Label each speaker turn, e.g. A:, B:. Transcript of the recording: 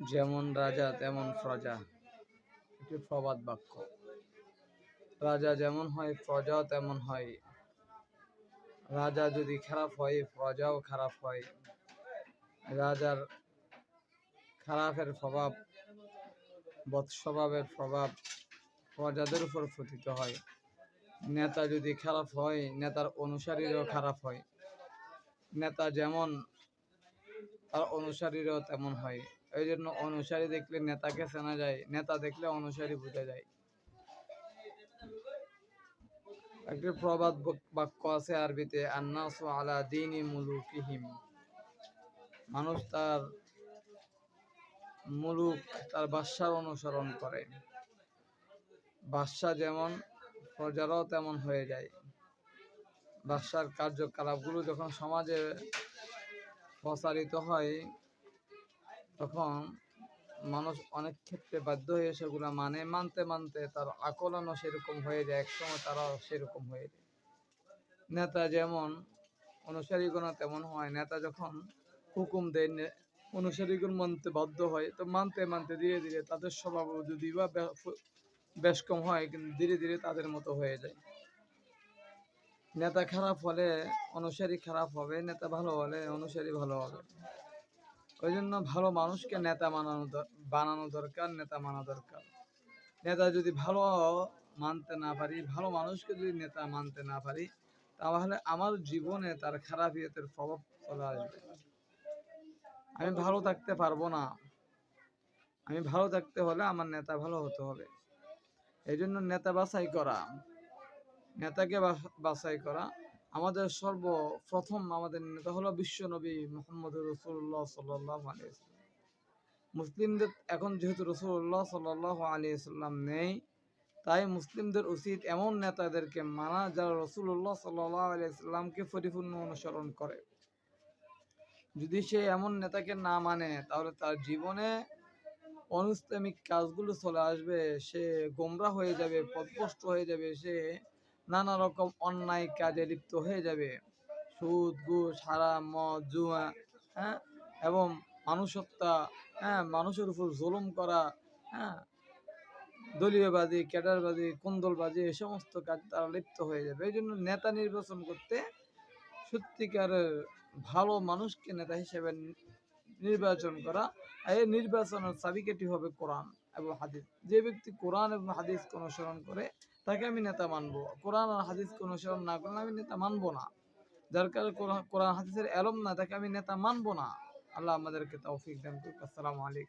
A: যেমন রাজা তেমন প্রজা, এটি প্রবাদ বাক্য। রাজা যেমন হয় প্রজাও তেমন হয়। রাজা যদি খারাপ হয় প্রজাও খারাপ হয়। রাজার খারাপের প্রভাব, বৎস্বভাবের প্রভাব প্রজাদের উপর পতিত হয়। নেতা যদি খারাপ হয় নেতার অনুসারীরাও খারাপ হয়। নেতা যেমন তার অনুসারীরাও তেমন হয়। এই জন্য অনুসারী দেখলে নেতাকে চেনা যায়, নেতা দেখলে অনুসারী বোঝা যায়। একটি প্রবাদ বাক্য আছে আরবিতে, আন্নাসু আলা দীনি মুলুকিহিম। মানুষ তার মুলুক, তার বাদশার অনুসরণ করে। বাদশা যেমন প্রজারাও তেমন হয়ে যায়। বাদশার কার্যকলাপগুলো যখন সমাজে প্রচারিত হয় তখন মানুষ অনেক ক্ষেত্রে বাধ্য হয়ে সেগুলো মানতে মানতে তার আকলনও সেরকম হয়ে যায়, একসময় তারাও সেরকম হয়ে যায়। নেতা যেমন অনুসারীগণ তেমন হয়। নেতা যখন হুকুম দেয় অনুসারীগণ মানতে বাধ্য হয়, তো মানতে মানতে ধীরে ধীরে তাদের স্বভাব যদি বা বেশ কম হয়, কিন্তু ধীরে ধীরে তাদের মতো হয়ে যায়। নেতা খারাপ হলে অনুসারী খারাপ হবে, নেতা ভালো হলে অনুসারী ভালো হবে। ওই জন্য ভালো মানুষকে নেতা বানানো দরকার, নেতা মানা দরকার। নেতা যদি ভালো মানতে না পারি, ভালো মানুষকে যদি নেতা মানতে না পারি, তাহলে আমার জীবনে তার খারাপিয়তের প্রভাব চলে আসবে। আমি ভালো থাকতে পারবো না। আমি ভালো থাকতে হলে আমার নেতা ভালো হতে হবে। এই জন্য নেতা বাছাই করা, নেতাকে বাছাই করা। আমাদের সর্বপ্রথম আমাদের নেতা হলো বিশ্বনবী মুহাম্মদ রাসূলুল্লাহ সাল্লাল্লাহু আলাইহি ওয়াসাল্লাম। মুসলিমদের এখন যেহেতু রাসূলুল্লাহ সাল্লাল্লাহু আলাইহি ওয়াসাল্লাম নেই, তাই মুসলিমদের উচিত এমন নেতাদেরকে মানা যারা রাসূলুল্লাহ সাল্লাল্লাহু আলাইহি ওয়াসাল্লামকে পরিপূর্ণ অনুসরণ করে। যদি সে এমন নেতাকে না মানে তাহলে তার জীবনে অনিসলামিক কাজগুলো চলে আসবে, সে গোমরাহ হয়ে যাবে, পথভ্রষ্ট হয়ে যাবে, সে নানা রকম অন্যায় কাজে লিপ্ত হয়ে যাবে। সুদ, ঘুষ, হারাম, মদ, জুয়া, এবং মানুষ হত্যা, মানুষের উপর জুলুম করা, দলীয়বাদী, ক্যাডারবাদী, কুন্দলবাদী, এই সমস্ত কাজ তারা লিপ্ত হয়ে যাবে। এই জন্য নেতা নির্বাচন করতে সত্যিকারের ভালো মানুষকে নেতা হিসেবে নির্বাচন করা। এই নির্বাচনের চাবিকাঠি হবে কোরআন এবং হাদিস। যে ব্যক্তি কোরআন এবং হাদিসকে অনুসরণ করে তাকে আমি নেতা মানবো। কোরআন আর হাদিসকে অনুসরণ না করলে আমি নেতা মানবো না। যার কারণে কোরআন হাদিসের এলম না, তাকে আমি নেতা মানবো না। আল্লাহ আমাদেরকে তৌফিক দান করুক। আসসালামু আলাইকুম।